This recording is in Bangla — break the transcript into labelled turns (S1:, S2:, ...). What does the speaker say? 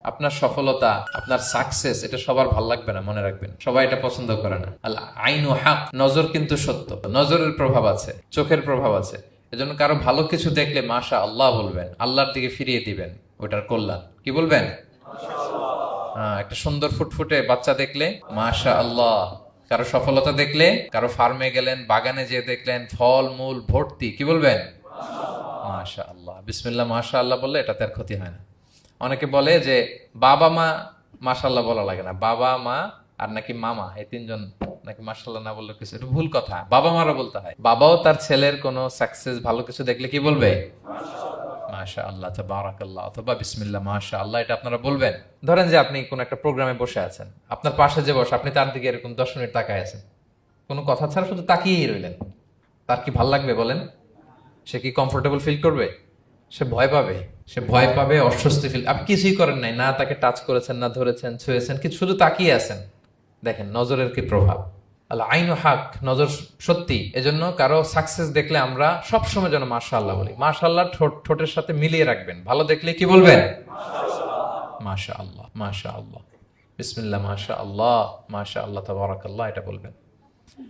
S1: আপনার সফলতা, আপনার সাকসেস, এটা সবার ভাল লাগবে না, মনে রাখবেন। সবাই এটা পছন্দ করে না। আল আইনু হক, নজর কিন্তু সত্য, নজরের প্রভাব আছে, চোখের প্রভাব আছে। এজন্য কারো ভালো কিছু দেখলে মাশা আল্লাহ বলবেন, আল্লাহর দিকে ফিরিয়ে দিবেন ওটার কল্যাণ। কি বলবেন? একটা সুন্দর ফুটফুটে বাচ্চা দেখলে মাশা আল্লাহ। কারো সফলতা দেখলে, কারো ফার্মে গেলেন, বাগানে যেয়ে দেখলেন ফল মূল ভর্তি, কি বলবেন? মাশা আল্লাহ। বিসমিল্লাহ মাশা আল্লাহ বললে এটাতে আর ক্ষতি হয় না। অনেকে বলে যে বাবা মা মাশাল্লাহ বলা লাগে না, বাবা মা আর নাকি মামা, এই তিনজন নাকি মাশাল্লাহ না বললে কিছু, এটা ভুল কথা। বাবা মারা বলতে হয়। বাবাও তার ছেলের কোনো সাকসেস, ভালো কিছু দেখলে কি বলবে? মাশা আল্লাহ, তাবারাকাল্লাহ, অথবা বিসমিল্লাহ মাশা আল্লাহ, এটা আপনারা বলবেন। ধরেন যে আপনি কোন একটা প্রোগ্রামে বসে আছেন, আপনার পাশে যে বসে, আপনি তার দিকে এরকম 10 মিনিট তাকায় আছেন, কোনো কথা ছাড়া শুধু তাকিয়েই রইলেন। তার কি ভাল লাগবে বলেন? সে কি কমফোর্টেবল ফিল করবে? সে ভয় পাবে, সে ভয় পাবে, অস্বস্তি ফিল। আপনি কিছুই করেন নাই, না তাকে টাচ করেছেন, না ধরেছেন, ছুঁয়েছেন, কিন্তু শুধু তাকিয়ে আছেন। দেখেন নজরের কি প্রভাব। আল্লাহ আইনু হক, নজর সত্যি। এজন্য কারো সাকসেস দেখলে আমরা সবসময় যেন মাশাআল্লাহ বলি। মাশাআল্লাহ ঠোঁটের সাথে মিলিয়ে রাখবেন। ভালো দেখলে কি বলবেন? মাশাআল্লাহ, মাশাআল্লাহ, বিসমিল্লাহ মাশাআল্লাহ, মাশাআল্লাহ, তাবারাকাল্লাহ, এটা বলবেন।